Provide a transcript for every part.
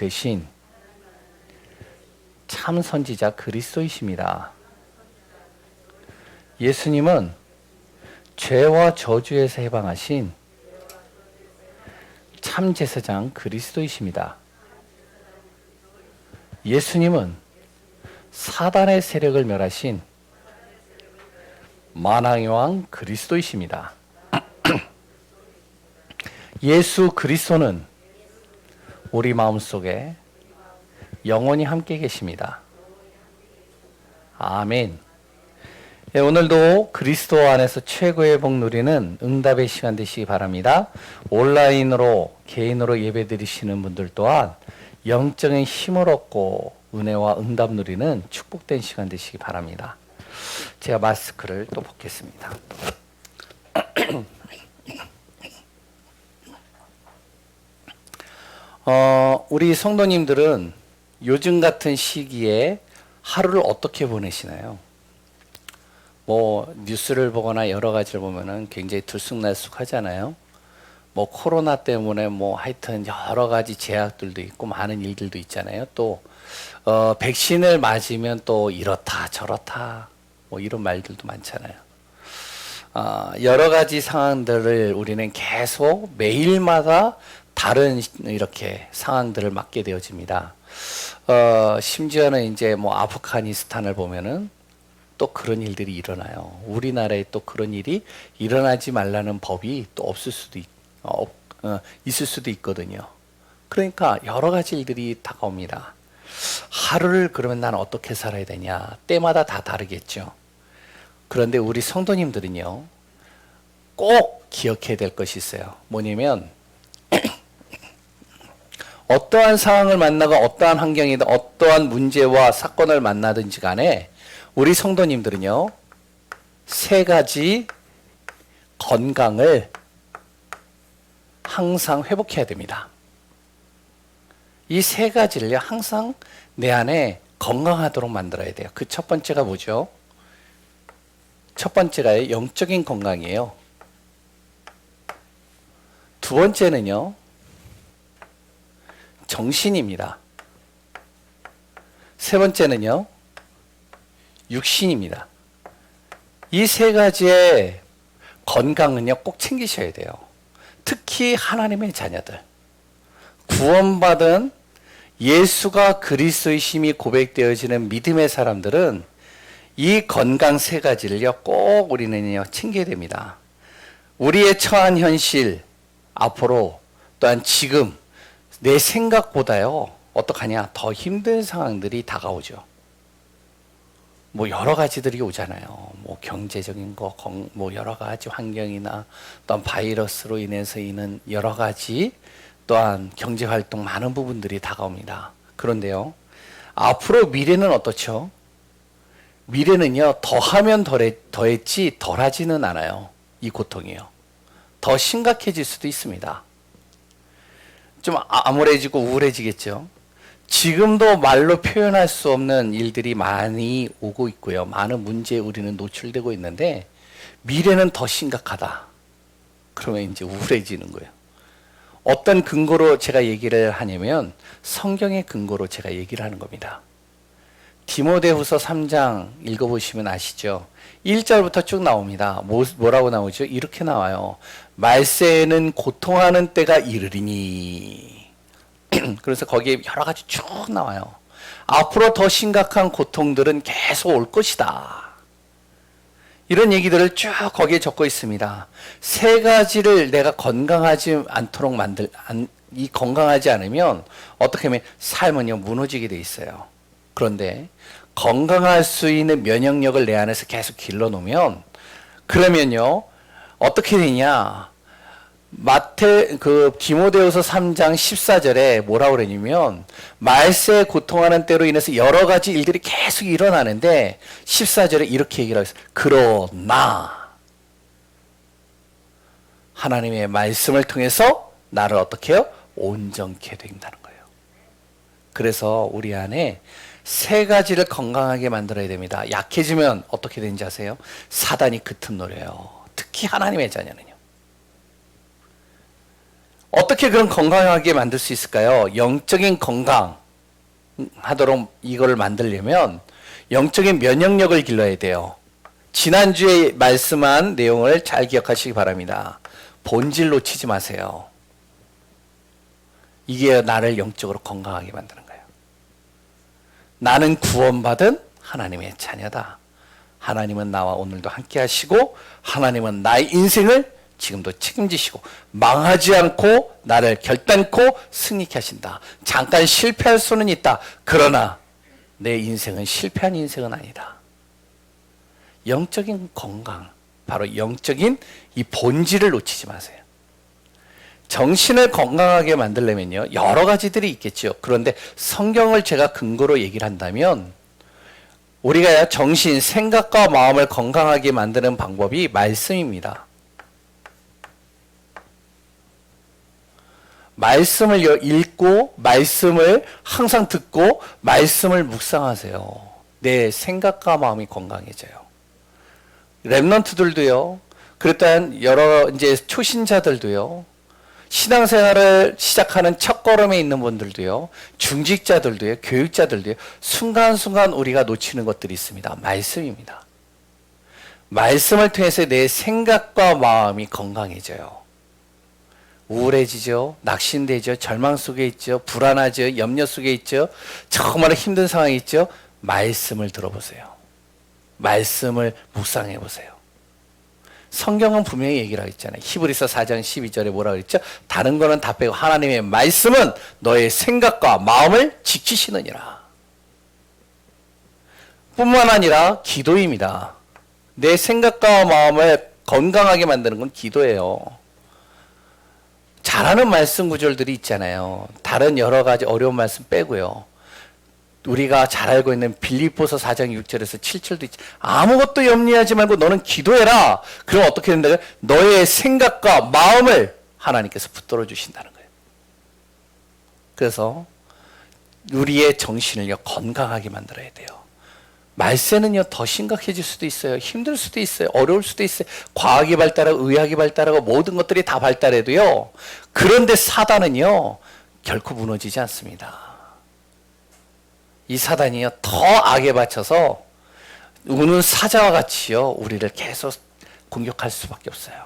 대신 참 선지자 그리스도이십니다. 예수님은 죄와 저주에서 해방하신 참 제사장 그리스도이십니다. 예수님은 사단의 세력을 멸하신 만왕의 왕 그리스도이십니다. 예수 그리스도는 우리 마음속에 영원히 함께 계십니다. 아멘. 네, 오늘도 그리스도 안에서 최고의 복 누리는 응답의 시간 되시기 바랍니다. 온라인으로 개인으로 예배 드리시는 분들 또한 영적인 힘을 얻고 은혜와 응답 누리는 축복된 시간 되시기 바랍니다. 제가 마스크를 또 벗겠습니다. 우리 성도님들은 요즘 같은 시기에 하루를 어떻게 보내시나요? 뭐 뉴스를 보거나 여러 가지를 보면은 굉장히 들쑥날쑥하잖아요. 뭐 코로나 때문에 뭐 하여튼 여러 가지 제약들도 있고 많은 일들도 있잖아요. 또 백신을 맞으면 또 이렇다 저렇다 뭐 이런 말들도 많잖아요. 여러 가지 상황들을 우리는 계속 매일마다 다른 이렇게 상황들을 맞게 되어집니다. 심지어는 이제 뭐 아프가니스탄을 보면은 또 그런 일들이 일어나요. 우리나라에 또 그런 일이 일어나지 말라는 법이 또 없을 수도 있을 수도 있거든요. 그러니까 여러 가지 일들이 다가옵니다. 하루를 그러면 난 어떻게 살아야 되냐? 때마다 다 다르겠죠. 그런데 우리 성도님들은요, 꼭 기억해야 될 것이 있어요. 뭐냐면 어떠한 상황을 만나고 어떠한 환경이든 어떠한 문제와 사건을 만나든지 간에 우리 성도님들은요, 세 가지 건강을 항상 회복해야 됩니다. 이 세 가지를 항상 내 안에 건강하도록 만들어야 돼요. 그 첫 번째가 뭐죠? 첫 번째가 영적인 건강이에요. 두 번째는요, 정신입니다. 세 번째는요, 육신입니다. 이 세 가지의 건강은요, 꼭 챙기셔야 돼요. 특히 하나님의 자녀들, 구원받은 예수가 그리스도이심이 고백되어지는 믿음의 사람들은 이 건강 세 가지를요, 꼭 우리는요, 챙겨야 됩니다. 우리의 처한 현실, 앞으로 또한 지금 내 생각보다요, 어떡하냐, 더 힘든 상황들이 다가오죠. 뭐 여러 가지들이 오잖아요. 뭐 경제적인 거, 뭐 여러 가지 환경이나 또한 바이러스로 인해서 있는 여러 가지 또한 경제 활동 많은 부분들이 다가옵니다. 그런데요, 앞으로 미래는 어떻죠? 미래는요, 더하면 더했지 덜하지는 않아요. 이 고통이요. 더 심각해질 수도 있습니다. 좀 암울해지고 우울해지겠죠. 지금도 말로 표현할 수 없는 일들이 많이 오고 있고요. 많은 문제에 우리는 노출되고 있는데 미래는 더 심각하다. 그러면 이제 우울해지는 거예요. 어떤 근거로 제가 얘기를 하냐면 성경의 근거로 제가 얘기를 하는 겁니다. 디모데후서 3장 읽어보시면 아시죠? 1절부터 쭉 나옵니다. 뭐라고 나오죠? 이렇게 나와요. 말세에는 고통하는 때가 이르리니. 그래서 거기에 여러 가지 쭉 나와요. 앞으로 더 심각한 고통들은 계속 올 것이다. 이런 얘기들을 쭉 거기에 적고 있습니다. 세 가지를 내가 건강하지 않도록 건강하지 않으면 어떻게 하면 삶은요, 무너지게 돼 있어요. 그런데 건강할 수 있는 면역력을 내 안에서 계속 길러놓으면 그러면요, 어떻게 되냐? 디모데후서 3장 14절에 뭐라고 그러냐면 말세에 고통하는 때로 인해서 여러 가지 일들이 계속 일어나는데 14절에 이렇게 얘기를 하고 있어요. 그러나 하나님의 말씀을 통해서 나를 어떻게 해요? 온전케 된다는 거예요. 그래서 우리 안에 세 가지를 건강하게 만들어야 됩니다. 약해지면 어떻게 되는지 아세요? 사단이 그 틈 노려요. 특히 하나님의 자녀는요. 어떻게 그런 건강하게 만들 수 있을까요? 영적인 건강 하도록 이걸 만들려면 영적인 면역력을 길러야 돼요. 지난주에 말씀한 내용을 잘 기억하시기 바랍니다. 본질 놓치지 마세요. 이게 나를 영적으로 건강하게 만드는 거예요. 나는 구원받은 하나님의 자녀다. 하나님은 나와 오늘도 함께 하시고 하나님은 나의 인생을 지금도 책임지시고 망하지 않고 나를 결단코 승리케 하신다. 잠깐 실패할 수는 있다. 그러나 내 인생은 실패한 인생은 아니다. 영적인 건강, 바로 영적인 이 본질을 놓치지 마세요. 정신을 건강하게 만들려면요, 여러 가지들이 있겠죠. 그런데 성경을 제가 근거로 얘기를 한다면 우리가 정신, 생각과 마음을 건강하게 만드는 방법이 말씀입니다. 말씀을 읽고 말씀을 항상 듣고 말씀을 묵상하세요. 내 생각과 마음이 건강해져요. 랩런트들도요. 그랬던 여러 이제 초신자들도요. 신앙생활을 시작하는 첫걸음에 있는 분들도요. 중직자들도요. 교육자들도요. 순간순간 우리가 놓치는 것들이 있습니다. 말씀입니다. 말씀을 통해서 내 생각과 마음이 건강해져요. 우울해지죠. 낙심되죠. 절망 속에 있죠. 불안하죠. 염려 속에 있죠. 정말 힘든 상황이 있죠. 말씀을 들어보세요. 말씀을 묵상해 보세요. 성경은 분명히 얘기를 하고 있잖아요. 히브리서 4장 12절에 뭐라고 그랬죠? 다른 거는 다 빼고 하나님의 말씀은 너의 생각과 마음을 지키시느니라. 뿐만 아니라 기도입니다. 내 생각과 마음을 건강하게 만드는 건 기도예요. 잘하는 말씀 구절들이 있잖아요. 다른 여러 가지 어려운 말씀 빼고요. 우리가 잘 알고 있는 빌립보서 4장 6절에서 7절도 있지. 아무것도 염려하지 말고 너는 기도해라. 그럼 어떻게 된다고요? 너의 생각과 마음을 하나님께서 붙들어 주신다는 거예요. 그래서 우리의 정신을 건강하게 만들어야 돼요. 말세는요 더 심각해질 수도 있어요. 힘들 수도 있어요. 어려울 수도 있어요. 과학이 발달하고 의학이 발달하고 모든 것들이 다 발달해도요. 그런데 사단은요 결코 무너지지 않습니다. 이 사단이요 더 악에 바쳐서 우는 사자와 같이요 우리를 계속 공격할 수밖에 없어요.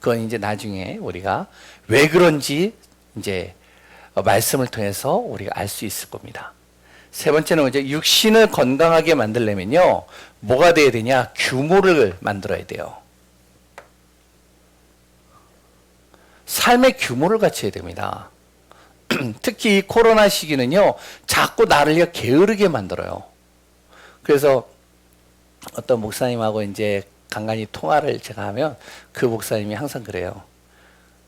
그건 이제 나중에 우리가 왜 그런지 이제 말씀을 통해서 우리가 알 수 있을 겁니다. 세 번째는 이제 육신을 건강하게 만들려면요 뭐가 돼야 되냐? 규모를 만들어야 돼요. 삶의 규모를 갖춰야 됩니다. 특히 이 코로나 시기는요 자꾸 나를 게으르게 만들어요. 그래서 어떤 목사님하고 이제 간간히 통화를 제가 하면 그 목사님이 항상 그래요.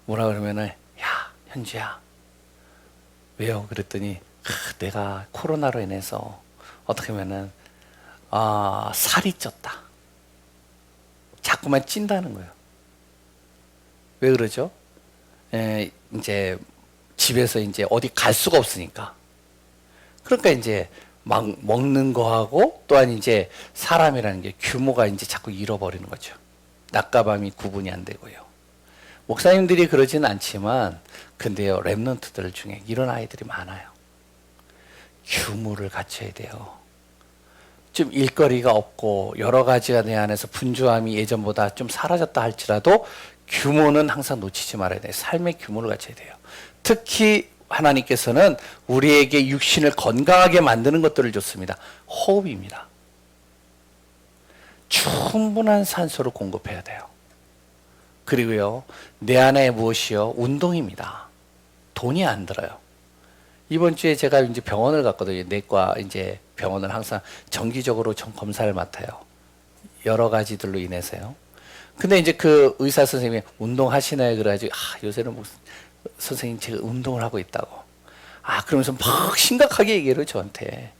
뭐라 그러면은 야 현주야 왜요? 그랬더니 내가 코로나로 인해서 어떻게 하면은 살이 쪘다. 자꾸만 찐다는 거예요. 왜 그러죠? 이제 집에서 이제 어디 갈 수가 없으니까. 그러니까 이제 막 먹는 거하고 또한 이제 사람이라는 게 규모가 이제 자꾸 잃어버리는 거죠. 낮과 밤이 구분이 안 되고요. 목사님들이 그러지는 않지만 근데요 랩런트들 중에 이런 아이들이 많아요. 규모를 갖춰야 돼요. 좀 일거리가 없고 여러 가지가 내 안에서 분주함이 예전보다 좀 사라졌다 할지라도 규모는 항상 놓치지 말아야 돼요. 삶의 규모를 갖춰야 돼요. 특히 하나님께서는 우리에게 육신을 건강하게 만드는 것들을 줬습니다. 호흡입니다. 충분한 산소를 공급해야 돼요. 그리고요 내 안에 무엇이요? 운동입니다. 돈이 안 들어요. 이번 주에 제가 이제 병원을 갔거든요. 내과 이제 병원을 항상 정기적으로 검사를 맡아요. 여러 가지들로 인해서요. 근데 이제 그 의사 선생님이 운동하시나요? 그래가지고 요새는 무슨 선생님 제가 운동을 하고 있다고. 그러면서 막 심각하게 얘기를 저한테.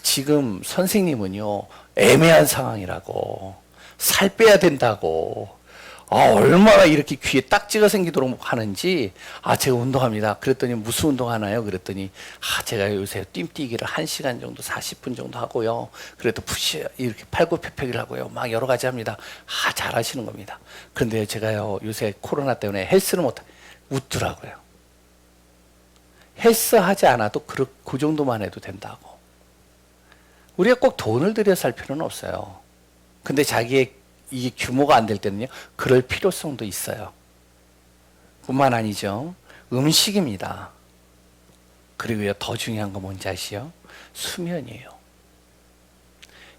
지금 선생님은요 애매한 상황이라고 살 빼야 된다고. 얼마나 이렇게 귀에 딱지가 생기도록 하는지. 제가 운동합니다. 그랬더니 무슨 운동하나요? 그랬더니 제가 요새 뛰기를 1시간 정도 40분 정도 하고요. 그래도 푸시 이렇게 팔굽혀펴기를 하고요. 막 여러 가지 합니다. 잘하시는 겁니다. 근데 제가요 요새 코로나 때문에 헬스를 못해. 웃더라고요. 헬스 하지 않아도 그 정도만 해도 된다고. 우리가 꼭 돈을 들여 살 필요는 없어요. 근데 자기의 이게 규모가 안 될 때는요, 그럴 필요성도 있어요. 뿐만 아니죠. 음식입니다. 그리고요, 더 중요한 거 뭔지 아시죠? 수면이에요.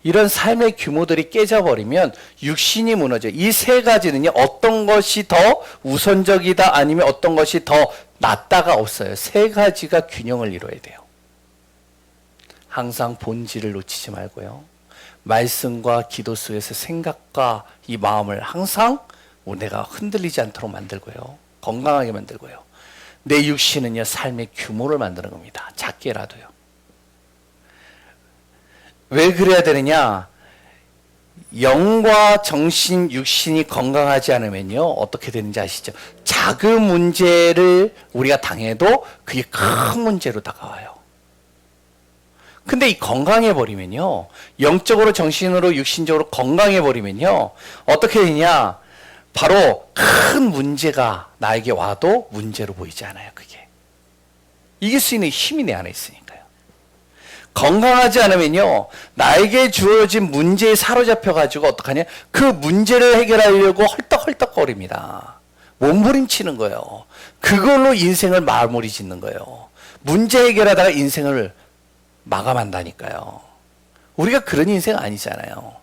이런 삶의 규모들이 깨져버리면 육신이 무너져요. 이 세 가지는요, 어떤 것이 더 우선적이다 아니면 어떤 것이 더 낫다가 없어요. 세 가지가 균형을 이뤄야 돼요. 항상 본질을 놓치지 말고요. 말씀과 기도 속에서 생각과 이 마음을 항상 내가 흔들리지 않도록 만들고요. 건강하게 만들고요. 내 육신은요, 삶의 규모를 만드는 겁니다. 작게라도요. 왜 그래야 되느냐? 영과 정신, 육신이 건강하지 않으면요, 어떻게 되는지 아시죠? 작은 문제를 우리가 당해도 그게 큰 문제로 다가와요. 근데 이 건강해버리면요, 영적으로, 정신으로, 육신적으로 건강해버리면요, 어떻게 되냐? 바로 큰 문제가 나에게 와도 문제로 보이지 않아요, 그게. 이길 수 있는 힘이 내 안에 있으니까요. 건강하지 않으면요, 나에게 주어진 문제에 사로잡혀가지고 어떡하냐? 그 문제를 해결하려고 헐떡헐떡거립니다. 몸부림치는 거예요. 그걸로 인생을 마무리 짓는 거예요. 문제 해결하다가 인생을 마감한다니까요. 우리가 그런 인생 아니잖아요.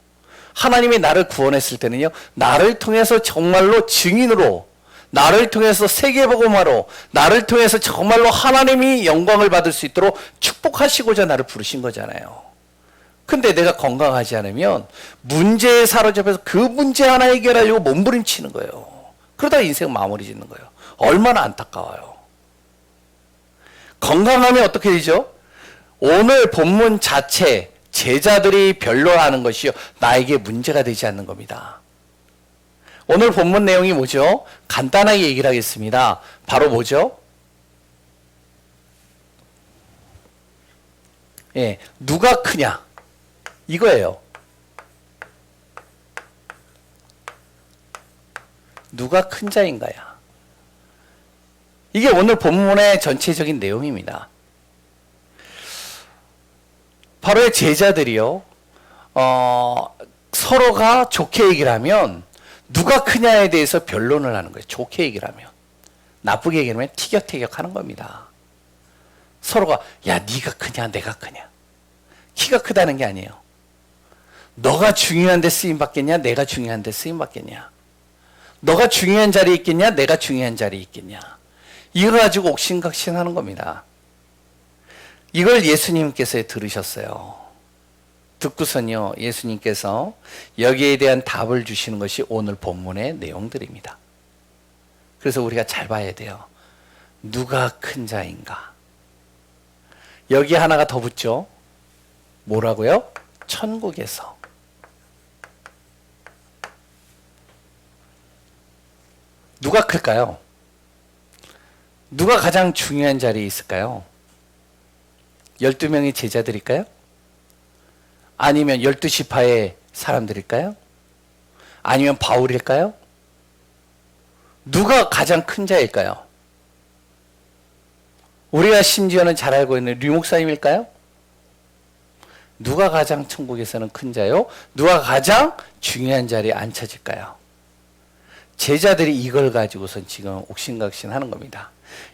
하나님이 나를 구원했을 때는요, 나를 통해서 정말로 증인으로, 나를 통해서 세계복음화로, 나를 통해서 정말로 하나님이 영광을 받을 수 있도록 축복하시고자 나를 부르신 거잖아요. 근데 내가 건강하지 않으면 문제에 사로잡혀서 그 문제 하나 해결하려고 몸부림치는 거예요. 그러다가 인생 마무리 짓는 거예요. 얼마나 안타까워요. 건강하면 어떻게 되죠? 오늘 본문 자체, 제자들이 변론하는 것이요, 나에게 문제가 되지 않는 겁니다. 오늘 본문 내용이 뭐죠? 간단하게 얘기를 하겠습니다. 바로 뭐죠? 예, 누가 크냐? 이거예요. 누가 큰 자인가야? 이게 오늘 본문의 전체적인 내용입니다. 바로 제자들이요, 서로가 좋게 얘기를 하면 누가 크냐에 대해서 변론을 하는 거예요. 좋게 얘기를 하면. 나쁘게 얘기하면 티격태격 하는 겁니다. 서로가, 야, 네가 크냐, 내가 크냐. 키가 크다는 게 아니에요. 너가 중요한데 쓰임 받겠냐, 내가 중요한데 쓰임 받겠냐. 너가 중요한 자리에 있겠냐, 내가 중요한 자리에 있겠냐. 이거 가지고 옥신각신 하는 겁니다. 이걸 예수님께서 들으셨어요. 듣고선요, 예수님께서 여기에 대한 답을 주시는 것이 오늘 본문의 내용들입니다. 그래서 우리가 잘 봐야 돼요. 누가 큰 자인가? 여기 하나가 더 붙죠? 뭐라고요? 천국에서. 누가 클까요? 누가 가장 중요한 자리에 있을까요? 12명의 제자들일까요? 아니면 12지파의 사람들일까요? 아니면 바울일까요? 누가 가장 큰 자일까요? 우리가 심지어는 잘 알고 있는 류 목사님일까요? 누가 가장 천국에서는 큰 자요? 누가 가장 중요한 자리에 앉혀질까요? 제자들이 이걸 가지고선 지금 옥신각신 하는 겁니다.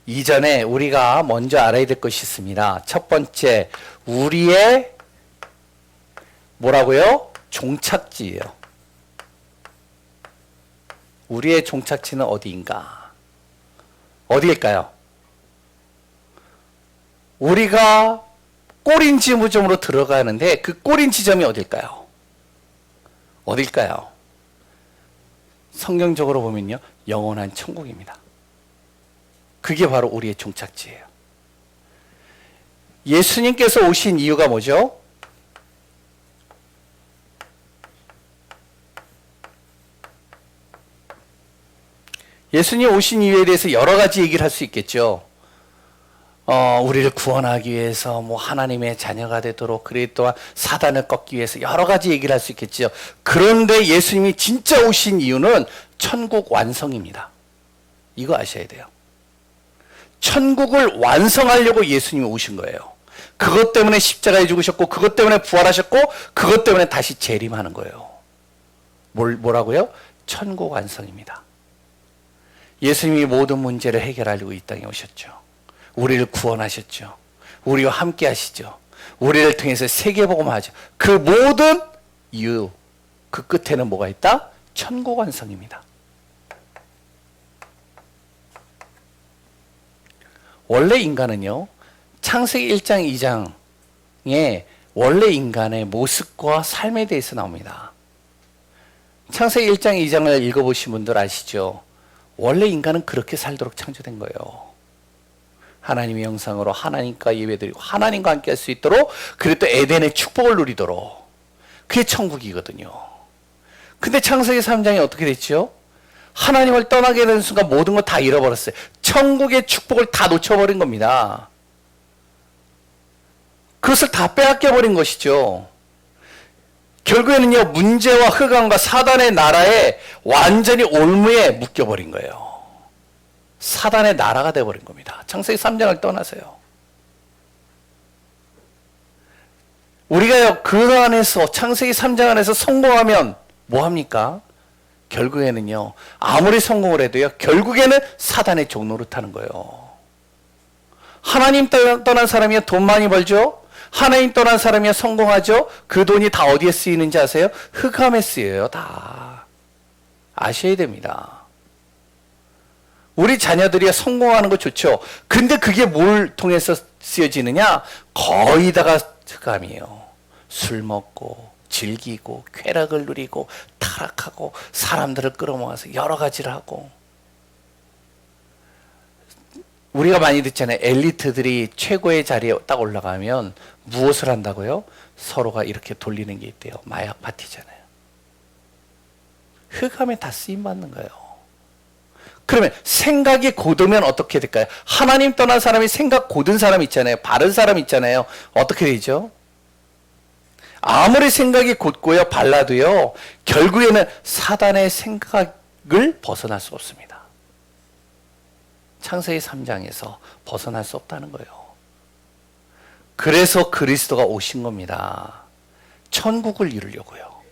이전에 우리가 먼저 알아야 될 것이 있습니다. 첫 번째, 우리의 뭐라고요? 종착지예요. 우리의 종착지는 어디인가? 어디일까요? 우리가 꼬린 지점으로 들어가는데 그 꼬린 지점이 어딜까요? 어딜까요? 성경적으로 보면요, 영원한 천국입니다. 그게 바로 우리의 종착지예요. 예수님께서 오신 이유가 뭐죠? 예수님 오신 이유에 대해서 여러 가지 얘기를 할 수 있겠죠. 우리를 구원하기 위해서, 하나님의 자녀가 되도록, 그리고 또한 사단을 꺾기 위해서 여러 가지 얘기를 할 수 있겠죠. 그런데 예수님이 진짜 오신 이유는 천국 완성입니다. 이거 아셔야 돼요. 천국을 완성하려고 예수님이 오신 거예요. 그것 때문에 십자가에 죽으셨고, 그것 때문에 부활하셨고, 그것 때문에 다시 재림하는 거예요. 뭐라고요? 천국 완성입니다. 예수님이 모든 문제를 해결하려고 이 땅에 오셨죠. 우리를 구원하셨죠. 우리와 함께 하시죠. 우리를 통해서 세계복음 하죠. 그 모든 이유, 그 끝에는 뭐가 있다? 천국 완성입니다. 원래 인간은요, 창세기 1장 2장에 원래 인간의 모습과 삶에 대해서 나옵니다. 창세기 1장 2장을 읽어보신 분들 아시죠? 원래 인간은 그렇게 살도록 창조된 거예요. 하나님의 형상으로 하나님과 예배드리고 하나님과 함께 할 수 있도록, 그리고 또 에덴의 축복을 누리도록. 그게 천국이거든요. 근데 창세기 3장이 어떻게 됐죠? 하나님을 떠나게 되는 순간 모든 걸 다 잃어버렸어요. 천국의 축복을 다 놓쳐버린 겁니다. 그것을 다 빼앗겨버린 것이죠. 결국에는요, 문제와 흑암과 사단의 나라에 완전히 올무에 묶여버린 거예요. 사단의 나라가 되어버린 겁니다. 창세기 3장을 떠나서요. 우리가요, 그 안에서, 창세기 3장 안에서 성공하면 뭐합니까? 결국에는요, 아무리 성공을 해도요, 결국에는 사단의 종노릇하는 거예요. 하나님 떠난 사람이요, 돈 많이 벌죠? 하나님 떠난 사람이요, 성공하죠? 그 돈이 다 어디에 쓰이는지 아세요? 흑암에 쓰여요, 다. 아셔야 됩니다. 우리 자녀들이 성공하는 거 좋죠. 근데 그게 뭘 통해서 쓰여지느냐? 거의 다가 흑암이에요. 술 먹고, 즐기고, 쾌락을 누리고, 타락하고, 사람들을 끌어모아서 여러 가지를 하고. 우리가 많이 듣잖아요. 엘리트들이 최고의 자리에 딱 올라가면 무엇을 한다고요? 서로가 이렇게 돌리는 게 있대요. 마약 파티잖아요. 흑암에 다 쓰임받는 거예요. 그러면 생각이 곧으면 어떻게 될까요? 하나님 떠난 사람이 생각 곧은 사람 있잖아요. 바른 사람 있잖아요. 어떻게 되죠? 아무리 생각이 곧고요, 발라도요, 결국에는 사단의 생각을 벗어날 수 없습니다. 창세기 3장에서 벗어날 수 없다는 거예요. 그래서 그리스도가 오신 겁니다. 천국을 이루려고요.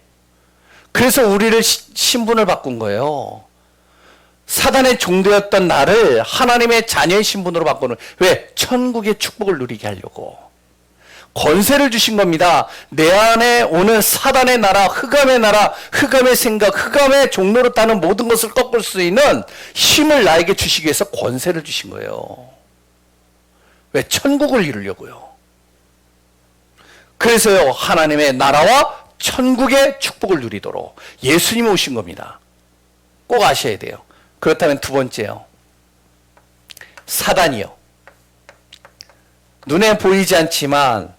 그래서 우리를 신분을 바꾼 거예요. 사단의 종되었던 나를 하나님의 자녀의 신분으로 바꾸는, 왜? 천국의 축복을 누리게 하려고. 권세를 주신 겁니다. 내 안에 오는 사단의 나라, 흑암의 나라, 흑암의 생각, 흑암의 종로로 따는 모든 것을 꺾을 수 있는 힘을 나에게 주시기 위해서 권세를 주신 거예요. 왜? 천국을 이루려고요. 그래서요, 하나님의 나라와 천국의 축복을 누리도록 예수님이 오신 겁니다. 꼭 아셔야 돼요. 그렇다면 두 번째요, 사단이요. 눈에 보이지 않지만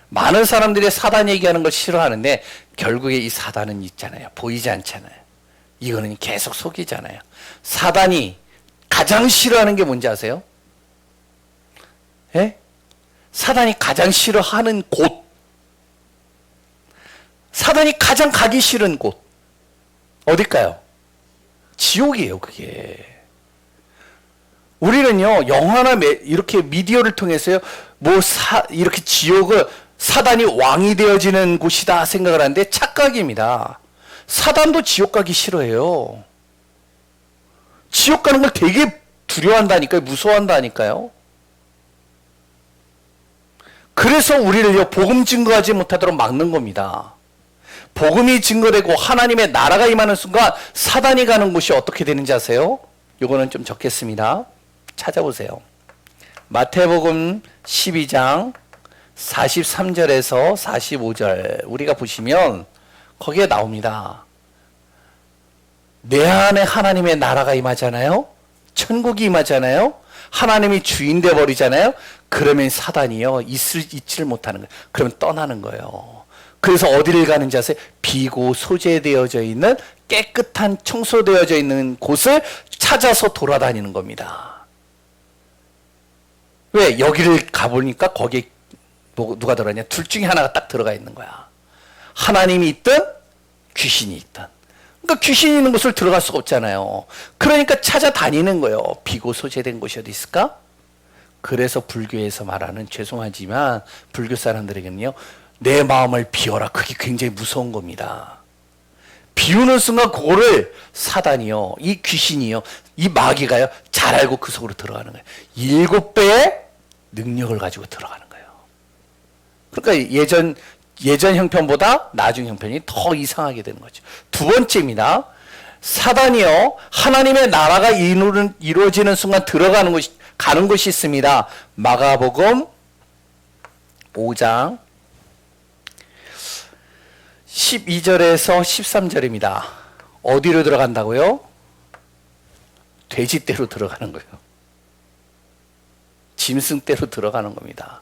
많은 사람들이 사단 얘기하는 걸 싫어하는데, 결국에 이 사단은 있잖아요. 보이지 않잖아요. 이거는 계속 속이잖아요. 사단이 가장 싫어하는 게 뭔지 아세요? 예? 사단이 가장 싫어하는 곳, 사단이 가장 가기 싫은 곳 어딜까요? 지옥이에요. 그게. 우리는요, 영화나 이렇게 미디어를 통해서요, 이렇게 지옥을 사단이 왕이 되어지는 곳이다 생각을 하는데 착각입니다. 사단도 지옥 가기 싫어해요. 지옥 가는 걸 되게 두려워한다니까요. 무서워한다니까요. 그래서 우리를요, 복음 증거하지 못하도록 막는 겁니다. 복음이 증거되고 하나님의 나라가 임하는 순간 사단이 가는 곳이 어떻게 되는지 아세요? 요거는 좀 적겠습니다. 찾아보세요. 마태복음 12장 43절에서 45절 우리가 보시면 거기에 나옵니다. 내 안에 하나님의 나라가 임하잖아요. 천국이 임하잖아요. 하나님이 주인 돼 버리잖아요. 그러면 사단이요, 있지를 못하는 거예요. 그러면 떠나는 거예요. 그래서 어디를 가는지 아세요? 비고 소재되어져 있는, 깨끗한 청소되어져 있는 곳을 찾아서 돌아다니는 겁니다. 왜? 여기를 가보니까 거기에 누가 들어가냐? 둘 중에 하나가 딱 들어가 있는 거야. 하나님이 있든 귀신이 있든. 그러니까 귀신이 있는 곳을 들어갈 수가 없잖아요. 그러니까 찾아다니는 거예요. 비고 소재된 곳이 어디 있을까? 그래서 불교에서 말하는, 죄송하지만 불교 사람들에게는요, 내 마음을 비워라, 그게 굉장히 무서운 겁니다. 비우는 순간 그거를 사단이요, 이 귀신이요, 이 마귀가요, 잘 알고 그 속으로 들어가는 거예요. 7배의 능력을 가지고 들어가는 거예요. 그러니까 예전 형편보다 나중 형편이 더 이상하게 되는 거죠. 두 번째입니다. 사단이요, 하나님의 나라가 이루어지는 순간 가는 곳이 있습니다. 마가복음 5장 12절에서 13절입니다. 어디로 들어간다고요? 돼지떼로 들어가는 거예요. 짐승떼로 들어가는 겁니다.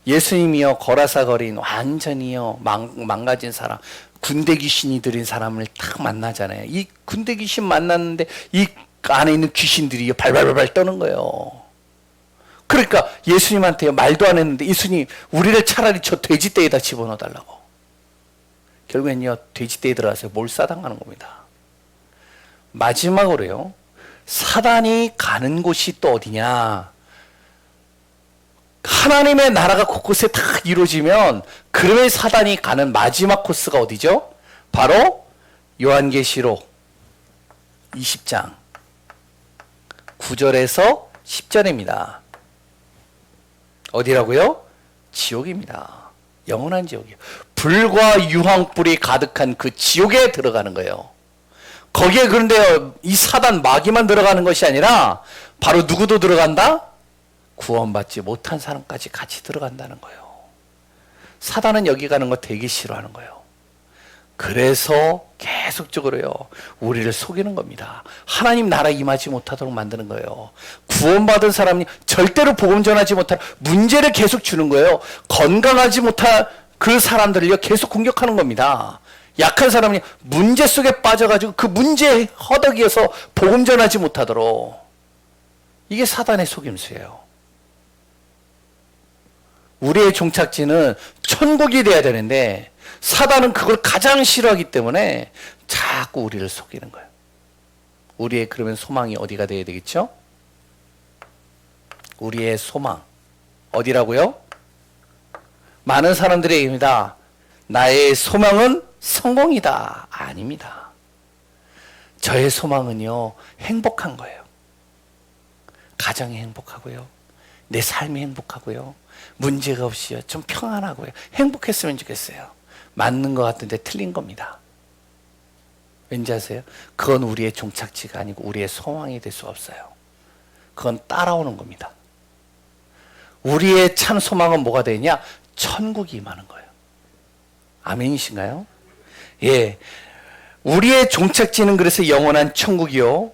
예수님이요, 거라사거린 완전히요 망가진 사람, 군대 귀신이 들인 사람을 딱 만나잖아요. 이 군대 귀신 만났는데 이 안에 있는 귀신들이 발발발발 떠는 거예요. 그러니까 예수님한테 말도 안 했는데, 예수님 우리를 차라리 저 돼지떼에다 집어넣어 달라고. 결국엔요, 돼지떼에 들어가서 몰사당하는 겁니다. 마지막으로요, 사단이 가는 곳이 또 어디냐? 하나님의 나라가 곳곳에 다 이루어지면 그러면 사단이 가는 마지막 코스가 어디죠? 바로 요한계시록 20장 9절에서 10절입니다. 어디라고요? 지옥입니다. 영원한 지옥이요. 불과 유황불이 가득한 그 지옥에 들어가는 거예요. 거기에 그런데 이 사단 마귀만 들어가는 것이 아니라 바로 누구도 들어간다? 구원받지 못한 사람까지 같이 들어간다는 거예요. 사단은 여기 가는 거 되게 싫어하는 거예요. 그래서 계속적으로요, 우리를 속이는 겁니다. 하나님 나라 임하지 못하도록 만드는 거예요. 구원받은 사람이 절대로 복음 전하지 못할 문제를 계속 주는 거예요. 건강하지 못할 그 사람들을요, 계속 공격하는 겁니다. 약한 사람이 문제 속에 빠져가지고 그 문제에 허덕이어서 복음 전하지 못하도록. 이게 사단의 속임수예요. 우리의 종착지는 천국이 돼야 되는데 사단은 그걸 가장 싫어하기 때문에 자꾸 우리를 속이는 거예요. 우리의 그러면 소망이 어디가 돼야 되겠죠? 우리의 소망 어디라고요? 많은 사람들이 얘기합니다. 나의 소망은 성공이다. 아닙니다. 저의 소망은요, 행복한 거예요. 가정이 행복하고요, 내 삶이 행복하고요, 문제가 없이요, 좀 평안하고요, 행복했으면 좋겠어요. 맞는 것 같은데 틀린 겁니다. 왠지 아세요? 그건 우리의 종착지가 아니고 우리의 소망이 될 수 없어요. 그건 따라오는 겁니다. 우리의 참 소망은 뭐가 되냐? 천국이 임하는 거예요. 아멘이신가요? 예. 우리의 종착지는 그래서 영원한 천국이요,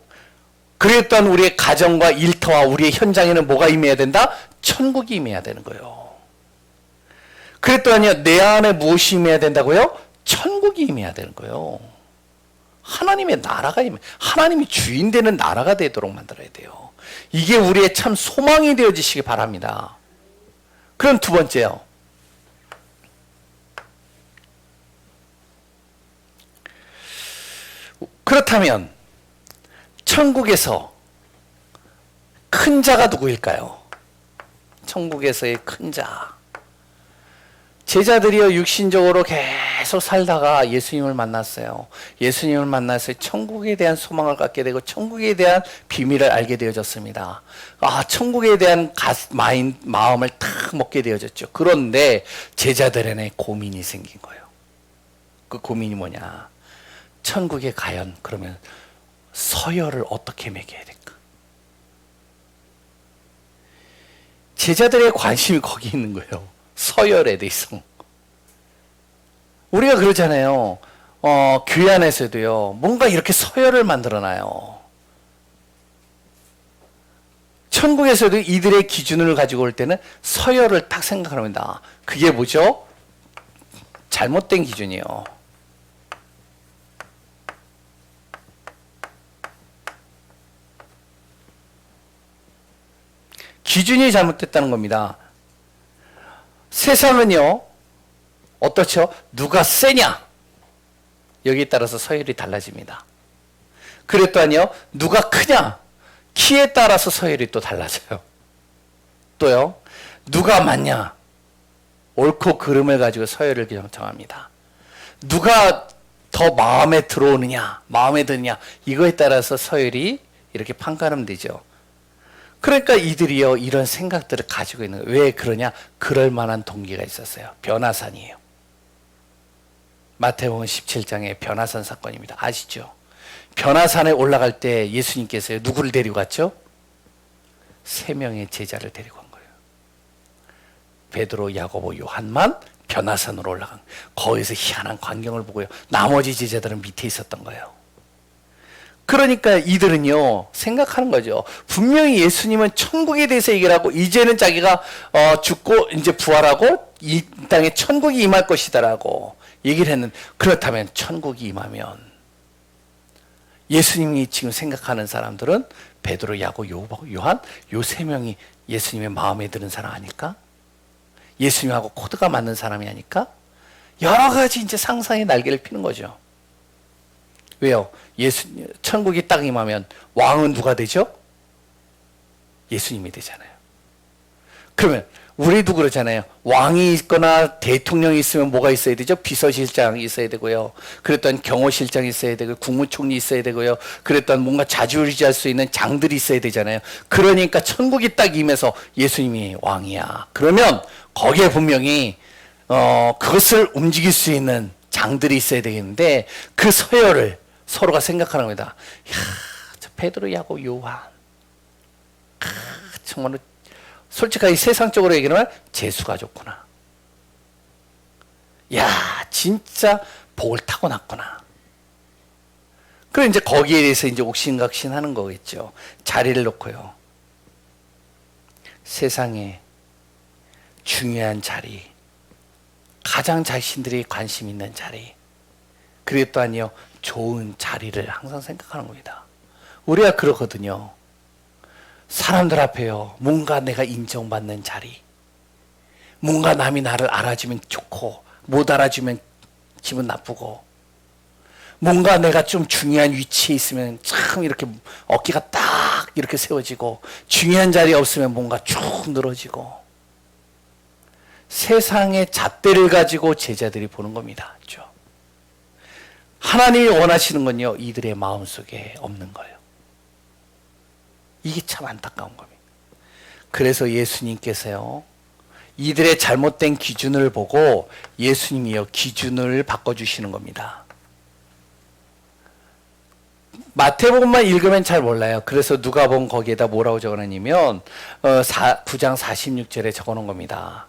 그랬던 우리의 가정과 일터와 우리의 현장에는 뭐가 임해야 된다? 천국이 임해야 되는 거예요. 그랬더니요, 내 안에 무엇이 임해야 된다고요? 천국이 임해야 되는 거예요. 하나님의 나라가 하나님이 주인 되는 나라가 되도록 만들어야 돼요. 이게 우리의 참 소망이 되어지시기 바랍니다. 그럼 두 번째요, 그렇다면 천국에서 큰 자가 누구일까요? 천국에서의 큰 자. 제자들이요, 육신적으로 계속 살다가 예수님을 만났어요. 예수님을 만나서 천국에 대한 소망을 갖게 되고 천국에 대한 비밀을 알게 되어졌습니다. 천국에 대한 마음을 탁 먹게 되어졌죠. 그런데 제자들에게 고민이 생긴 거예요. 그 고민이 뭐냐? 천국에 가연 그러면 서열을 어떻게 매겨야 될까? 제자들의 관심이 거기 있는 거예요. 서열에 대해서. 우리가 그러잖아요. 교회 안에서도요, 뭔가 이렇게 서열을 만들어놔요. 천국에서도 이들의 기준을 가지고 올 때는 서열을 딱 생각합니다. 그게 뭐죠? 잘못된 기준이요. 기준이 잘못됐다는 겁니다. 세상은요, 어떻죠? 누가 세냐? 여기에 따라서 서열이 달라집니다. 그랬더니요, 누가 크냐? 키에 따라서 서열이 또 달라져요. 또요. 누가 맞냐? 옳고 그름을 가지고 서열을 정합니다. 누가 더 마음에 들어오느냐, 마음에 드느냐, 이거에 따라서 서열이 이렇게 판가름되죠. 그러니까 이들이요, 이런 생각들을 가지고 있는 거예요. 왜 그러냐? 그럴 만한 동기가 있었어요. 변화산이에요. 마태복음 17장의 변화산 사건입니다. 아시죠? 변화산에 올라갈 때 예수님께서 누구를 데리고 갔죠? 3명의 제자를 데리고 간 거예요. 베드로, 야고보, 요한만 변화산으로 올라간 거예요. 거기서 희한한 광경을 보고요. 나머지 제자들은 밑에 있었던 거예요. 그러니까 이들은요, 생각하는 거죠. 분명히 예수님은 천국에 대해서 얘기를 하고, 이제는 자기가 죽고 이제 부활하고 이 땅에 천국이 임할 것이다라고 얘기를 했는데, 그렇다면 천국이 임하면 예수님이 지금 생각하는 사람들은 베드로, 야고보, 요한 요 3명이 예수님의 마음에 드는 사람 아닐까? 예수님하고 코드가 맞는 사람이 아닐까? 여러 가지 이제 상상의 날개를 피는 거죠. 왜요? 천국이 딱 임하면 왕은 누가 되죠? 예수님이 되잖아요. 그러면 우리도 그러잖아요. 왕이 있거나 대통령이 있으면 뭐가 있어야 되죠? 비서실장이 있어야 되고요. 그랬던 경호실장이 있어야 되고, 국무총리 있어야 되고요. 그랬던 뭔가 좌지우지할 수 있는 장들이 있어야 되잖아요. 그러니까 천국이 딱 임해서 예수님이 왕이야. 그러면 거기에 분명히 그것을 움직일 수 있는 장들이 있어야 되겠는데, 그 서열을 서로가 생각하는 겁니다. 이야, 저 베드로, 야고보, 요한, 정말로 솔직하게 세상적으로 얘기하면 재수가 좋구나. 야, 진짜 복을 타고났구나. 그럼 이제 거기에 대해서 이제 옥신각신 하는 거겠죠. 자리를 놓고요. 세상에 중요한 자리, 가장 자신들이 관심 있는 자리, 그리고 또 아니요, 좋은 자리를 항상 생각하는 겁니다. 우리가 그러거든요. 사람들 앞에요, 뭔가 내가 인정받는 자리, 뭔가 남이 나를 알아주면 좋고 못 알아주면 기분 나쁘고, 뭔가 내가 좀 중요한 위치에 있으면 참 이렇게 어깨가 딱 이렇게 세워지고, 중요한 자리에 없으면 뭔가 쭉 늘어지고, 세상의 잣대를 가지고 제자들이 보는 겁니다. 그렇죠? 하나님이 원하시는 건요, 이들의 마음속에 없는 거예요. 이게 참 안타까운 겁니다. 그래서 예수님께서요, 이들의 잘못된 기준을 보고 예수님이요, 기준을 바꿔주시는 겁니다. 마태복음만 읽으면 잘 몰라요. 그래서 누가복음 거기에다 뭐라고 적어놨냐면 9장 46절에 적어놓은 겁니다.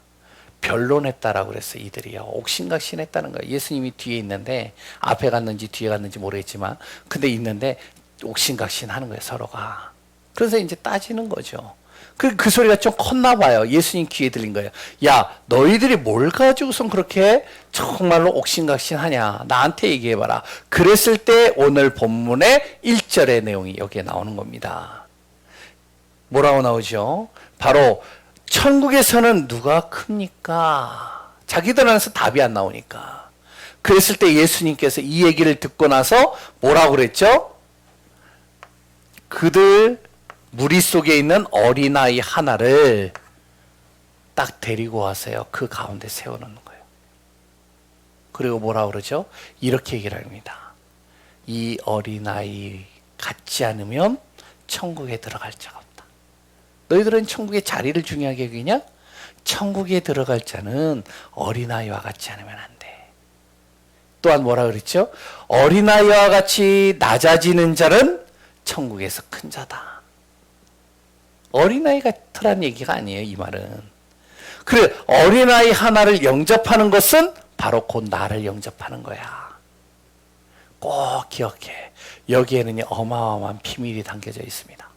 변론했다라고 그랬어요. 이들이요, 옥신각신했다는 거예요. 예수님이 뒤에 있는데, 앞에 갔는지 뒤에 갔는지 모르겠지만, 근데 있는데 옥신각신하는 거예요, 서로가. 그래서 이제 따지는 거죠. 그 소리가 좀 컸나 봐요. 예수님 귀에 들린 거예요. 야, 너희들이 뭘 가지고선 그렇게 정말로 옥신각신하냐, 나한테 얘기해봐라. 그랬을 때 오늘 본문의 1절의 내용이 여기에 나오는 겁니다. 뭐라고 나오죠? 바로 천국에서는 누가 큽니까? 자기들 안에서 답이 안 나오니까. 그랬을 때 예수님께서 이 얘기를 듣고 나서 뭐라고 그랬죠? 그들 무리 속에 있는 어린아이 하나를 딱 데리고 와서요, 그 가운데 세워놓는 거예요. 그리고 뭐라고 그러죠? 이렇게 얘기를 합니다. 이 어린아이 같지 않으면 천국에 들어갈 자가 없다. 너희들은 천국의 자리를 중요하게 여기냐? 천국에 들어갈 자는 어린아이와 같지 않으면 안 돼. 또한 뭐라 그랬죠? 어린아이와 같이 낮아지는 자는 천국에서 큰 자다. 어린아이 같으란 얘기가 아니에요, 이 말은. 그래, 어린아이 하나를 영접하는 것은 바로 곧 나를 영접하는 거야. 꼭 기억해. 여기에는 어마어마한 비밀이 담겨져 있습니다.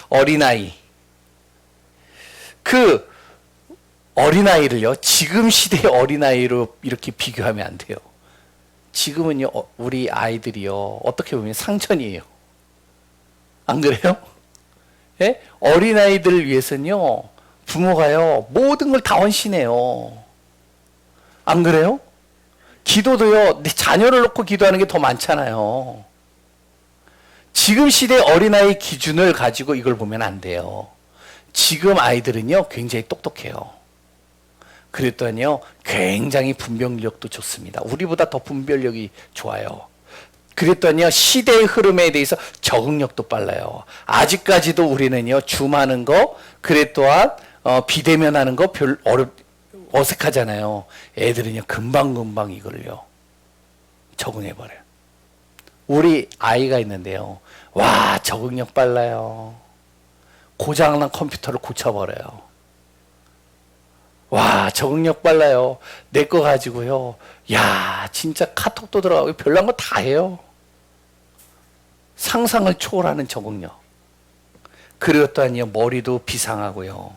어린아이. 그 어린아이를요, 지금 시대의 어린아이로 이렇게 비교하면 안 돼요. 지금은요, 우리 아이들이요, 어떻게 보면 상천이에요. 안 그래요? 예? 어린아이들을 위해서는요, 부모가요, 모든 걸 다 헌신해요. 안 그래요? 기도도요, 내 자녀를 놓고 기도하는 게 더 많잖아요. 지금 시대 어린아이 기준을 가지고 이걸 보면 안 돼요. 지금 아이들은요, 굉장히 똑똑해요. 그랬더니요, 굉장히 분별력도 좋습니다. 우리보다 더 분별력이 좋아요. 그랬더니요, 시대의 흐름에 대해서 적응력도 빨라요. 아직까지도 우리는요, 줌하는 거, 그래 또한 비대면하는 거 별 어색하잖아요. 애들은요, 금방금방 이걸요 적응해버려요. 우리 아이가 있는데요, 와, 적응력 빨라요. 고장난 컴퓨터를 고쳐버려요. 와, 적응력 빨라요. 내 거 가지고요, 야, 진짜 카톡도 들어가고 별난 거 다 해요. 상상을 초월하는 적응력. 그리고 또한요, 머리도 비상하고요.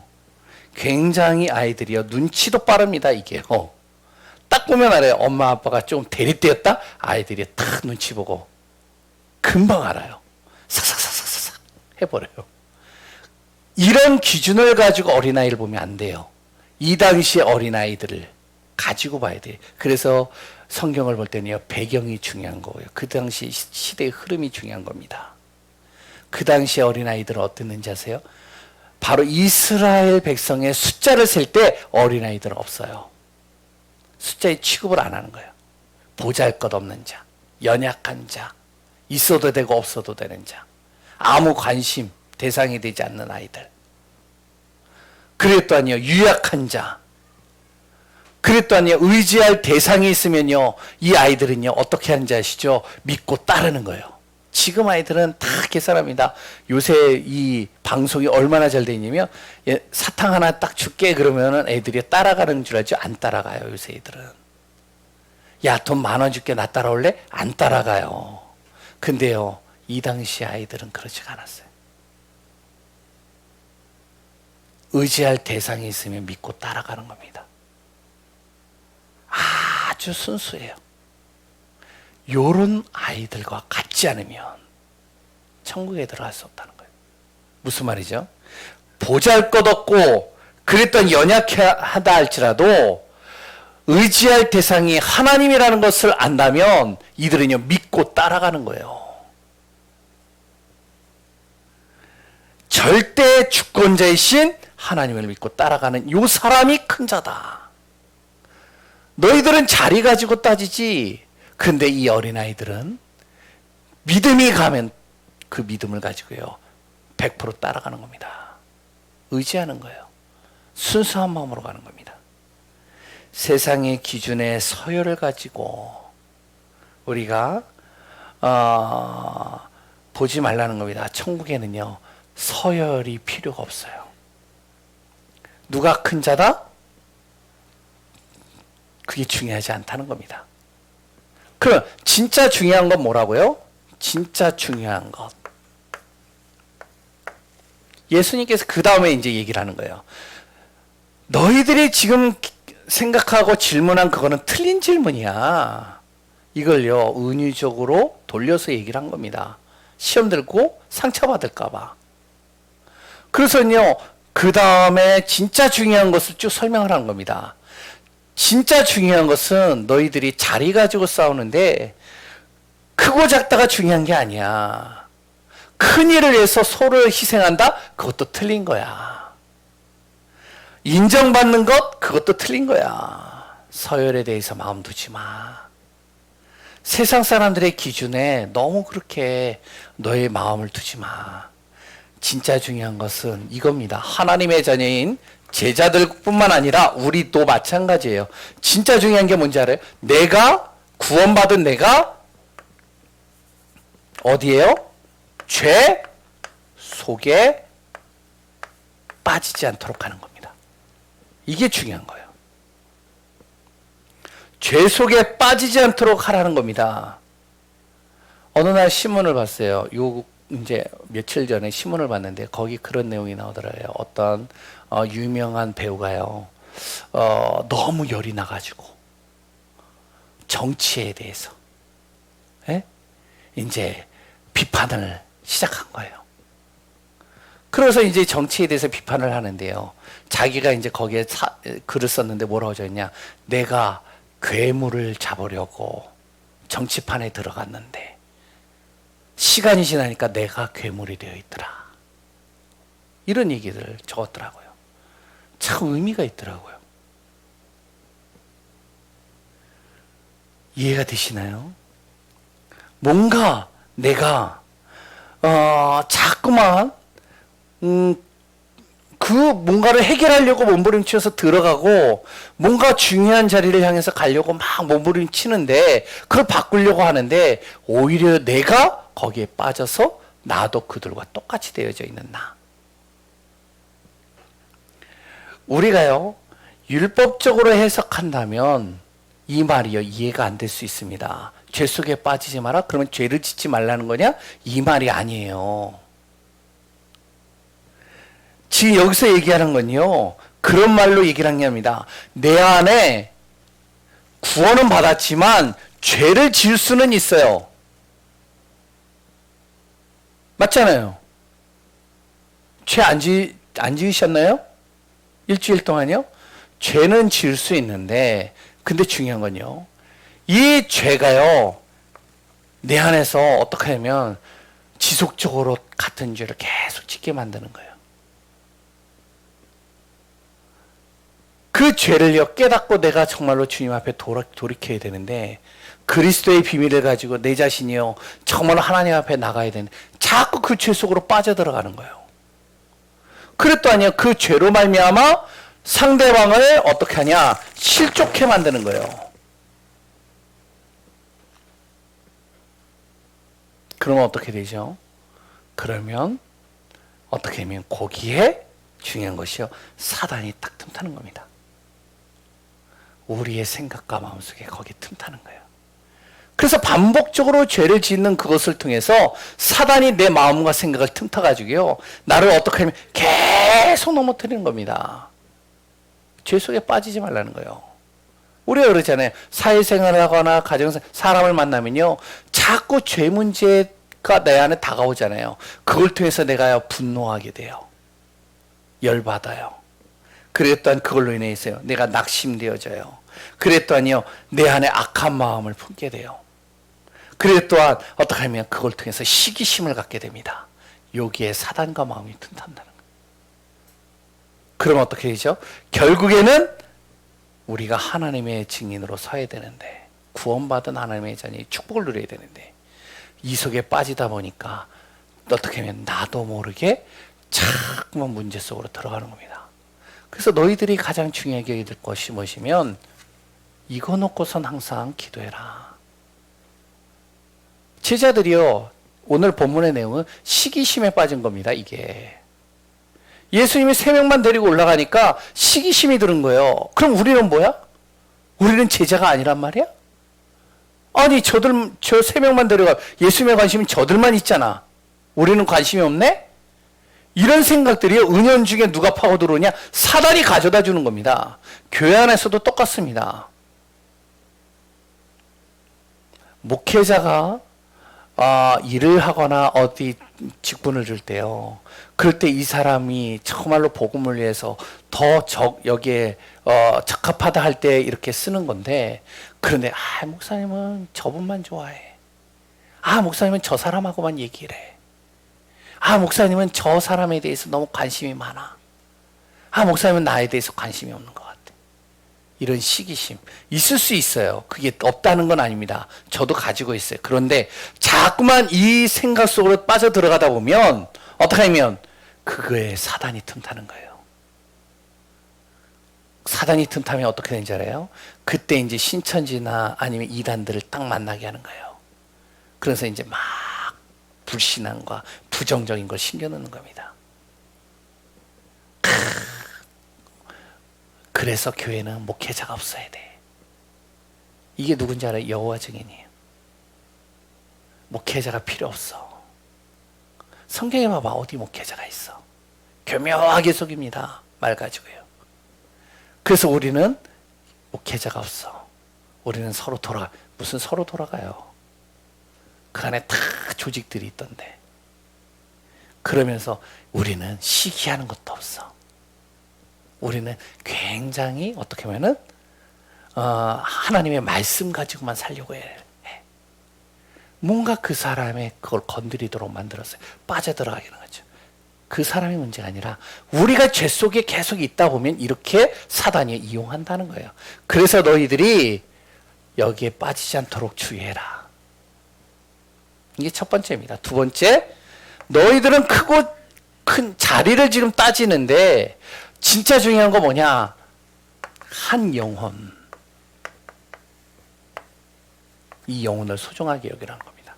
굉장히 아이들이요, 눈치도 빠릅니다, 이게요. 딱 보면 알아요. 엄마, 아빠가 좀 대립되었다? 아이들이 탁 눈치 보고 금방 알아요. 삭삭삭삭삭 해버려요. 이런 기준을 가지고 어린아이를 보면 안 돼요. 이 당시의 어린아이들을 가지고 봐야 돼요. 그래서 성경을 볼 때는요, 배경이 중요한 거고요. 그 당시 시대의 흐름이 중요한 겁니다. 그 당시 어린아이들은 어땠는지 아세요? 바로 이스라엘 백성의 숫자를 셀 때 어린아이들은 없어요. 숫자에 취급을 안 하는 거예요. 보잘것없는 자, 연약한 자, 있어도 되고 없어도 되는 자, 아무 관심 대상이 되지 않는 아이들. 그랬더니요, 유약한 자. 그랬더니요, 의지할 대상이 있으면요, 이 아이들은요, 어떻게 하는지 아시죠? 믿고 따르는 거예요. 지금 아이들은 다 계산합니다. 요새 이 방송이 얼마나 잘 돼 있냐면, 사탕 하나 딱 줄게 그러면은 애들이 따라가는 줄 알죠? 안 따라가요, 요새 애들은. 야, 돈 10,000원 줄게, 나 따라올래? 안 따라가요. 근데요, 이 당시 아이들은 그렇지가 않았어요. 의지할 대상이 있으면 믿고 따라가는 겁니다. 아주 순수해요. 요런 아이들과 같지 않으면 천국에 들어갈 수 없다는 거예요. 무슨 말이죠? 보잘것없고 그랬던 연약하다 할지라도 의지할 대상이 하나님이라는 것을 안다면 이들은요, 믿고 따라가는 거예요. 절대 주권자이신 하나님을 믿고 따라가는 요 사람이 큰 자다. 너희들은 자리 가지고 따지지. 근데 이 어린아이들은 믿음이 가면 그 믿음을 가지고요, 100% 따라가는 겁니다. 의지하는 거예요. 순수한 마음으로 가는 겁니다. 세상의 기준의 서열을 가지고 우리가 보지 말라는 겁니다. 천국에는요, 서열이 필요가 없어요. 누가 큰 자다? 그게 중요하지 않다는 겁니다. 그럼 진짜 중요한 건 뭐라고요? 진짜 중요한 것. 예수님께서 그 다음에 이제 얘기를 하는 거예요. 너희들이 지금 생각하고 질문한 그거는 틀린 질문이야. 이걸요, 은유적으로 돌려서 얘기를 한 겁니다. 시험 들고 상처받을까봐. 그래서요, 그 다음에 진짜 중요한 것을 쭉 설명을 한 겁니다. 진짜 중요한 것은 너희들이 자리 가지고 싸우는데 크고 작다가 중요한 게 아니야. 큰 일을 위해서 서로를 희생한다? 그것도 틀린 거야. 인정받는 것? 그것도 틀린 거야. 서열에 대해서 마음 두지 마. 세상 사람들의 기준에 너무 그렇게 너의 마음을 두지 마. 진짜 중요한 것은 이겁니다. 하나님의 자녀인 제자들뿐만 아니라 우리도 마찬가지예요. 진짜 중요한 게 뭔지 알아요? 내가 구원받은 내가 어디에요? 죄 속에 빠지지 않도록 하는 겁니다. 이게 중요한 거예요. 죄 속에 빠지지 않도록 하라는 겁니다. 어느 날 신문을 봤어요. 이제 며칠 전에 신문을 봤는데 거기 그런 내용이 나오더라고요. 어떤 유명한 배우가요, 너무 열이 나가지고 정치에 대해서 이제 비판을 시작한 거예요. 그래서 이제 정치에 대해서 비판을 하는데요, 자기가 이제 거기에 글을 썼는데 뭐라고 적었냐? 내가 괴물을 잡으려고 정치판에 들어갔는데 시간이 지나니까 내가 괴물이 되어 있더라. 이런 얘기들을 적었더라고요. 참 의미가 있더라고요. 이해가 되시나요? 뭔가 내가 자꾸만 그 뭔가를 해결하려고 몸부림치면서 들어가고 뭔가 중요한 자리를 향해서 가려고 막 몸부림치는데 그걸 바꾸려고 하는데 오히려 내가 거기에 빠져서 나도 그들과 똑같이 되어져 있는 나. 우리가요 율법적으로 해석한다면 이 말이요 이해가 안 될 수 있습니다. 죄 속에 빠지지 마라. 그러면 죄를 짓지 말라는 거냐? 이 말이 아니에요. 지금 여기서 얘기하는 건요 그런 말로 얘기를 한 게 아닙니다. 내 안에 구원은 받았지만 죄를 지을 수는 있어요. 맞잖아요. 죄 안 지으셨나요? 일주일 동안요? 죄는 지을 수 있는데 근데 중요한 건요 이 죄가요 내 안에서 어떻게 하면 지속적으로 같은 죄를 계속 짓게 만드는 거예요. 그 죄를요 깨닫고 내가 정말로 주님 앞에 돌이켜야 되는데 그리스도의 비밀을 가지고 내 자신이요 정말로 하나님 앞에 나가야 되는데 자꾸 그 죄 속으로 빠져들어가는 거예요. 그랬도 아니야. 그 죄로 말미암아 상대방을 어떻게 하냐 실족해 만드는 거예요. 그러면 어떻게 되죠? 그러면 어떻게 하면 거기에 중요한 것이요 사단이 딱 틈타는 겁니다. 우리의 생각과 마음속에 거기에 틈타는 거예요. 그래서 반복적으로 죄를 짓는 그것을 통해서 사단이 내 마음과 생각을 틈타가지고요 나를 어떻게 하면 계속 넘어뜨리는 겁니다. 죄 속에 빠지지 말라는 거예요. 우리가 그러잖아요. 사회생활을 하거나 가정생활 사람을 만나면요 자꾸 죄 문제가 내 안에 다가오잖아요. 그걸 통해서 내가 분노하게 돼요. 열받아요. 그래 또한 그걸로 인해서요 내가 낙심되어져요. 그래 또한요 내 안에 악한 마음을 품게 돼요. 그래 또한 어떻게 하면 그걸 통해서 시기심을 갖게 됩니다. 여기에 사단과 마음이 틈탄다는 거예요. 그럼 어떻게 되죠? 결국에는 우리가 하나님의 증인으로 서야 되는데 구원받은 하나님의 자녀의 축복을 누려야 되는데 이 속에 빠지다 보니까 어떻게 하면 나도 모르게 자꾸만 문제 속으로 들어가는 겁니다. 그래서 너희들이 가장 중요하게 여길 것이 무엇이면 이거 놓고선 항상 기도해라. 제자들이요 오늘 본문의 내용은 시기심에 빠진 겁니다. 이게 예수님이 3명만 데리고 올라가니까 시기심이 드는 거예요. 그럼 우리는 뭐야? 우리는 제자가 아니란 말이야? 아니 저 3명만 데려가 예수님의 관심은 저들만 있잖아. 우리는 관심이 없네? 이런 생각들이 은연중에 누가 파고들어오냐? 사단이 가져다 주는 겁니다. 교회 안에서도 똑같습니다. 목회자가 일을 하거나 어디 직분을 줄 때요. 그럴 때 이 사람이 정말로 복음을 위해서 더 여기에 적합하다 할 때 이렇게 쓰는 건데 그런데 목사님은 저분만 좋아해. 목사님은 저 사람하고만 얘기를 해. 목사님은 저 사람에 대해서 너무 관심이 많아. 목사님은 나에 대해서 관심이 없는 것 같아. 이런 시기심 있을 수 있어요. 그게 없다는 건 아닙니다. 저도 가지고 있어요. 그런데 자꾸만 이 생각 속으로 빠져들어가다 보면 어떻게 하면 그거에 사단이 틈타는 거예요. 사단이 틈타면 어떻게 되는지 알아요? 그때 이제 신천지나 아니면 이단들을 딱 만나게 하는 거예요. 그래서 이제 막 불신앙과 부정적인 걸 심겨놓는 겁니다. 그래서 교회는 목회자가 없어야 돼. 이게 누군지 알아요? 여호와 증인이에요. 목회자가 필요 없어. 성경에 봐봐. 어디 목회자가 있어. 교묘하게 속입니다. 말 가지고요. 그래서 우리는 목회자가 없어. 우리는 서로 돌아가. 무슨 서로 돌아가요. 그 안에 다 조직들이 있던데. 그러면서 우리는 시기하는 것도 없어. 우리는 굉장히 어떻게 보면은 하나님의 말씀 가지고만 살려고 해. 뭔가 그 사람의 그걸 건드리도록 만들었어요. 빠져들어가게 하는 거죠. 그 사람이 문제가 아니라 우리가 죄 속에 계속 있다 보면 이렇게 사단이 이용한다는 거예요. 그래서 너희들이 여기에 빠지지 않도록 주의해라. 이게 첫 번째입니다. 두 번째, 너희들은 크고 큰 자리를 지금 따지는데 진짜 중요한 거 뭐냐? 한 영혼. 이 영혼을 소중하게 여기라는 겁니다.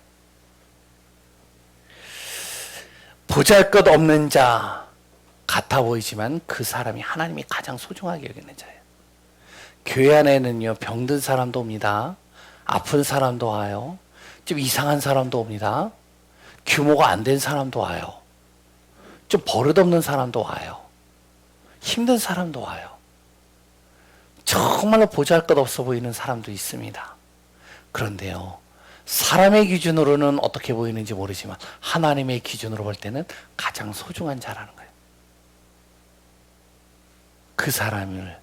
보잘것없는 자 같아 보이지만 그 사람이 하나님이 가장 소중하게 여기는 자예요. 교회 안에는요, 병든 사람도 옵니다. 아픈 사람도 와요. 좀 이상한 사람도 옵니다. 규모가 안 된 사람도 와요. 좀 버릇없는 사람도 와요. 힘든 사람도 와요. 정말로 보잘것없어 보이는 사람도 있습니다. 그런데요, 사람의 기준으로는 어떻게 보이는지 모르지만 하나님의 기준으로 볼 때는 가장 소중한 자라는 거예요. 그 사람을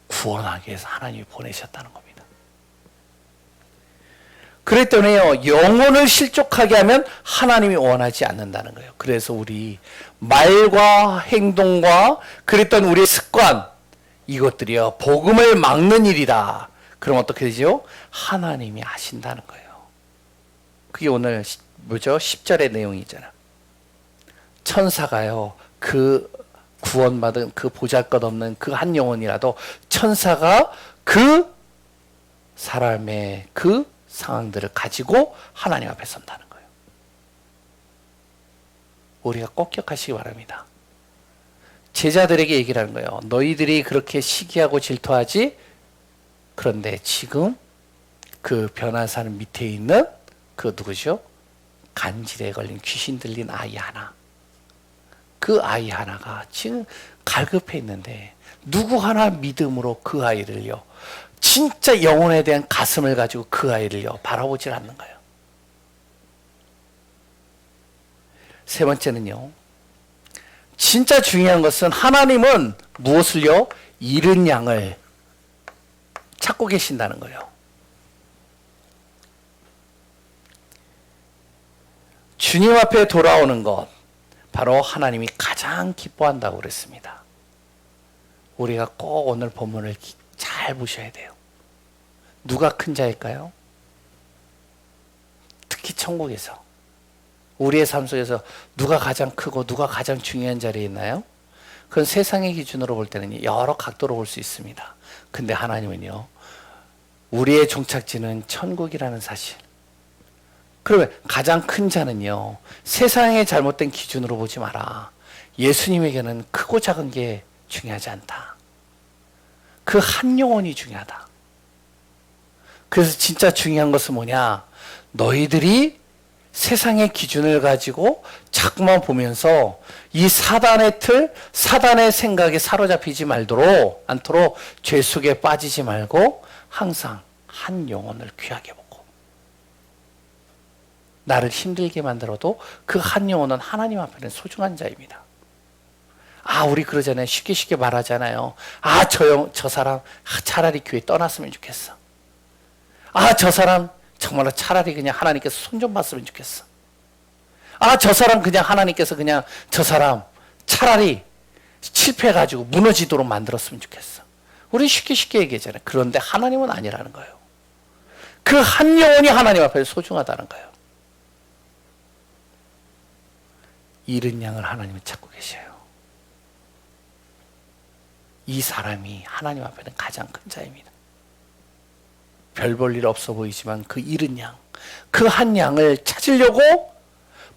구원하기 위해서 하나님이 보내셨다는 겁니다. 그랬더니요, 영혼을 실족하게 하면 하나님이 원하지 않는다는 거예요. 그래서 우리 말과 행동과 그랬던 우리의 습관, 이것들이요, 복음을 막는 일이다. 그럼 어떻게 되죠? 하나님이 하신다는 거예요. 그게 오늘 뭐죠? 10절의 내용이잖아. 천사가요, 그 구원받은 그 보잘것없는 그 한 영혼이라도 천사가 그 사람의 그 상황들을 가지고 하나님 앞에 선다는 거예요. 우리가 꼭 기억하시기 바랍니다. 제자들에게 얘기를 하는 거예요. 너희들이 그렇게 시기하고 질투하지? 그런데 지금 그 변화산 밑에 있는 그 누구죠? 간질에 걸린 귀신 들린 아이 하나. 그 아이 하나가 지금 갈급해 있는데 누구 하나 믿음으로 그 아이를요, 진짜 영혼에 대한 가슴을 가지고 그 아이를요 바라보질 않는 거예요. 세 번째는요, 진짜 중요한 것은 하나님은 무엇을요? 잃은 양을 찾고 계신다는 거예요. 주님 앞에 돌아오는 것, 바로 하나님이 가장 기뻐한다고 그랬습니다. 우리가 꼭 오늘 본문을 잘 보셔야 돼요. 누가 큰 자일까요? 특히 천국에서 우리의 삶 속에서 누가 가장 크고 누가 가장 중요한 자리에 있나요? 그건 세상의 기준으로 볼 때는 여러 각도로 볼 수 있습니다. 근데 하나님은요, 우리의 종착지는 천국이라는 사실. 그러면 가장 큰 자는요, 세상의 잘못된 기준으로 보지 마라. 예수님에게는 크고 작은 게 중요하지 않다. 그 한 영혼이 중요하다. 그래서 진짜 중요한 것은 뭐냐? 너희들이 세상의 기준을 가지고 자꾸만 보면서 이 사단의 틀, 사단의 생각에 사로잡히지 않도록 죄 속에 빠지지 말고 항상 한 영혼을 귀하게 보고, 나를 힘들게 만들어도 그 한 영혼은 하나님 앞에는 소중한 자입니다. 우리 그러잖아요. 쉽게 말하잖아요. 저 사람 차라리 교회 떠났으면 좋겠어. 저 사람 정말로 차라리 그냥 하나님께서 손 좀 봤으면 좋겠어. 저 사람 그냥 하나님께서 그냥 저 사람 차라리 실패해가지고 무너지도록 만들었으면 좋겠어. 우리 쉽게 얘기하잖아요. 그런데 하나님은 아니라는 거예요. 그 한 영혼이 하나님 앞에 소중하다는 거예요. 잃은 양을 하나님은 찾고 계셔요. 이 사람이 하나님 앞에는 가장 큰 자입니다. 별 볼 일 없어 보이지만 그 잃은 양, 그 한 양을 찾으려고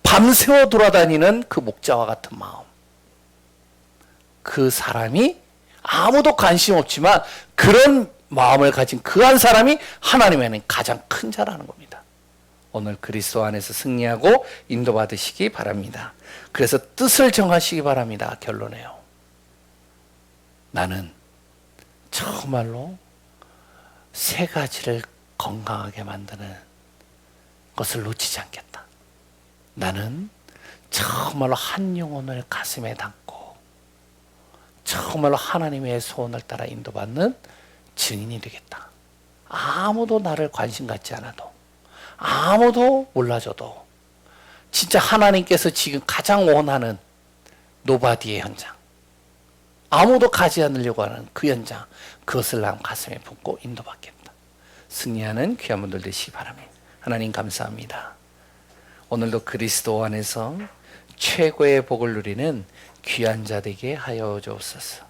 밤새워 돌아다니는 그 목자와 같은 마음. 그 사람이 아무도 관심 없지만 그런 마음을 가진 그 한 사람이 하나님에는 가장 큰 자라는 겁니다. 오늘 그리스도 안에서 승리하고 인도받으시기 바랍니다. 그래서 뜻을 정하시기 바랍니다. 결론에요. 나는 정말로 세 가지를 건강하게 만드는 것을 놓치지 않겠다. 나는 정말로 한 영혼을 가슴에 담고 정말로 하나님의 소원을 따라 인도받는 증인이 되겠다. 아무도 나를 관심 갖지 않아도, 아무도 몰라줘도 진짜 하나님께서 지금 가장 원하는 노바디의 현장, 아무도 가지 않으려고 하는 그 현장, 그것을 남 가슴에 품고 인도받겠다. 승리하는 귀한 분들 되시기 바랍니다. 하나님 감사합니다. 오늘도 그리스도 안에서 최고의 복을 누리는 귀한 자 되게 하여 주옵소서.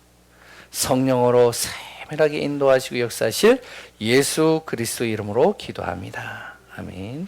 성령으로 세밀하게 인도하시고 역사하실 예수 그리스도 이름으로 기도합니다. 아멘.